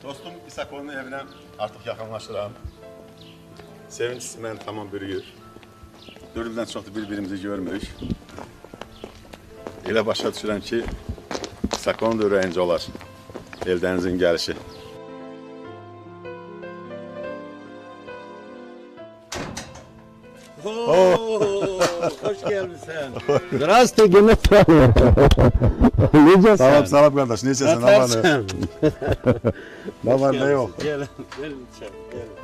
Dostum İsakov'un evine artık yakınlaşıram. Sevinçsi məni tamam bürüyür. 4 ildən çoxdur bir-birimizi görmürük. Elə başa düşürəm ki, İsakov'un da ürəyincə olar Eldənizin gəlişi. Hoş gelmişsin. Здравствуй, Геннадий. Necəsən? Salam qardaş, necəsən? Ne var ne? Ne var ne yok? Gelin içeri, gelin.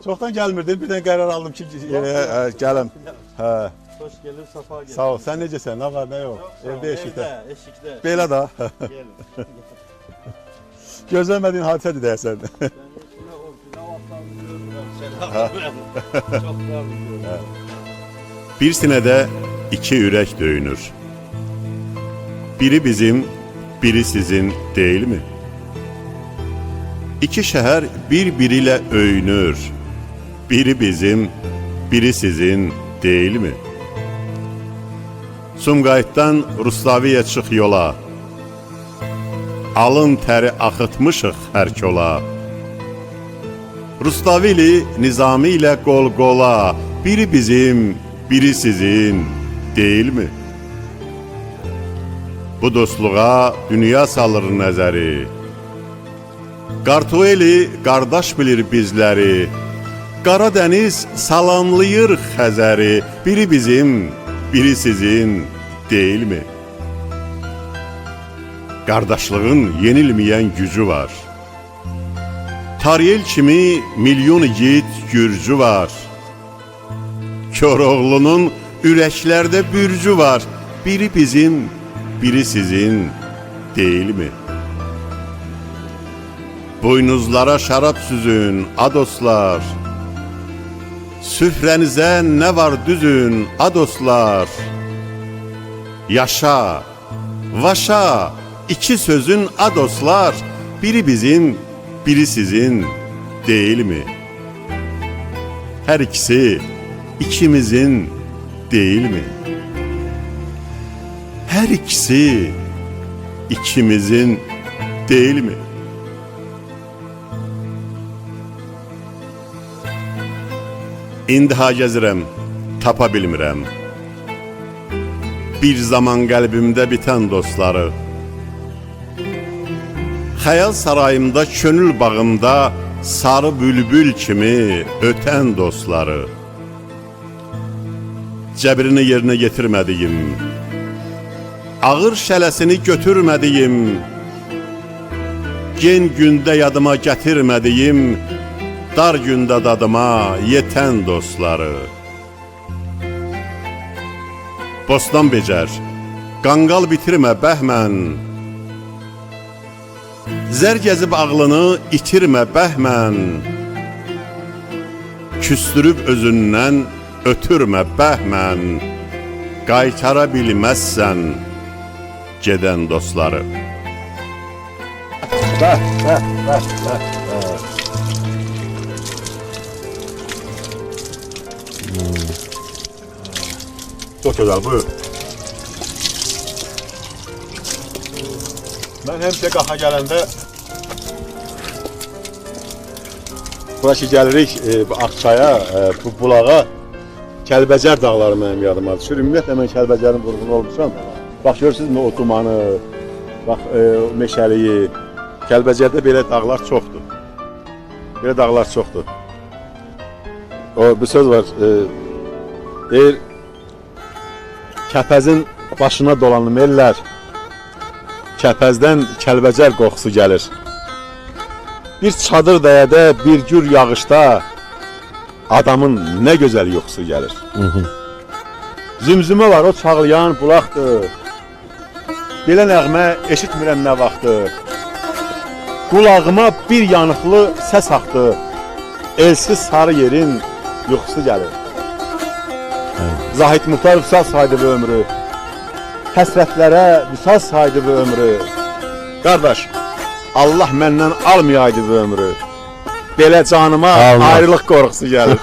Çoxdan gəlmirdim, birdən qərar aldım ki, gələm. Hə. Hoş geldin, safa geldin. Sağ ol, sən necəsən? Ne var ne yok? Evdə eşikdə. Eşikdə. Belə da. Gelin. Gözləmədiyin hadisədir deyəsən. Çok var. Bir sinədə iki ürək döyünür. Biri bizim, biri sizin değil mi? İki şəhər bir-biri ilə öyünür. Biri bizim, biri sizin değil mi? Sumqayıtdan Ruslaviyə çıx yola. Alın təri axıtmışıq hər kola. Rustavili Nizami ilə qol-qola. Biri bizim, biri sizin değil mi? Bu dostluğa dünya salır nəzəri. Qartueli qardaş bilir bizləri. Qaradəniz salamlayır Xəzəri. Biri bizim, biri sizin değil mi? Qardaşlığın yenilməyən gücü var. Tariyel kimi milyon yiğit gürcü var. Koroğlunun ürəklərdə bürcü var. Biri bizim, biri sizin değil mi? Boynuzlara şarap süzün, adoslar. Süfrənizə nə var düzün, adoslar. Yaşa, vaşa, iki sözün adoslar. Biri bizim, biri sizin değil mi? Her ikisi ikimizin değil mi? Her ikisi ikimizin değil mi? İndiha gəzirəm, tapa bilmirəm. Bir zaman qəlbimdə bitən dostları. Xəyal sarayımda, könül bağımda sarı bülbül kimi ötən dostları. Cəbrini yerinə getirmədiyim, ağır şələsini götürmədiyim, gen gündə yadıma gətirmədiyim, dar gündə dadıma yetən dostları. Bostan becər, qanqal bitirmə bəhmən, zər gəzib ağlını itirmə bəhmən, küstürüb özündən ötürmə bəhmən, qaytara bilməzsən gedən dostları. Çok güzel, buyur. Ben həmişə qaxa gələndə burası gəlirik bu Akçaya, bu bulağa, Kəlbəcər dağları mənim yadıma düşür. Ümumiyyətlə mən Kəlbəcərin vurğunu olmuşam. Bax görürsünüz mü o dumanı, bax meşəliyi. Kəlbəcərdə belə dağlar çoxdur. Belə dağlar çoxdur. O bir söz var, deyir, Kəpəzin başına dolanım ellər, Kəpəzdən Kəlbəcər qoxusu gəlir. Bir çadır dəyədə, bir gür yağışda adamın nə gözəl yoxusu gəlir. Zümzümə var, o çağlayan bulaqdır. Belə nəğmə eşitmirəm nə vaxtdır. Qulağıma bir yanıqlı səs axdı. Elsiz sarı yerin yuxusu gəlir. Zahid Muhtar vüsal saydı bu ömrü. Həsrətlərə vüsal saydı bu ömrü. Qardaş, Allah məndən almayaydı bu ömrü. Belə canıma ayrılıq qorxusu gəlir.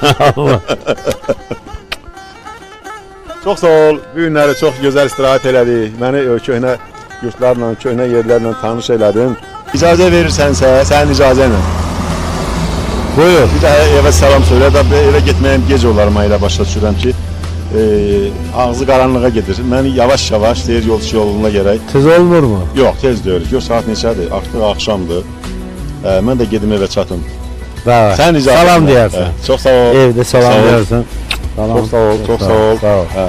Çox sağ ol, bu günləri çox gözəl istirahət elədik. Məni köhnə yurtlarla, köhnə yerlərlə tanış elədin. İcazə verirsənsə, sənin icazənlə. Buyur. Bir də evə salam söylə də evə getməyim gec olar mən elə başa düşürəm ki, ağzı qaranlığa gedir. Mən yavaş-yavaş deyir yolçu yoluna gərək. Tez olmurmu? Yox, tez deyirik. Yox, saat neçədir? Artıq axşamdır. Mən də gedim evə çatım. Bəli. Sən icazə. Salam deyərsən. Çox sağ ol. Evdə salam Sağ ol. deyərsən. Salam. Çox sağ ol, çox sağ ol. Sağ ol. Hə.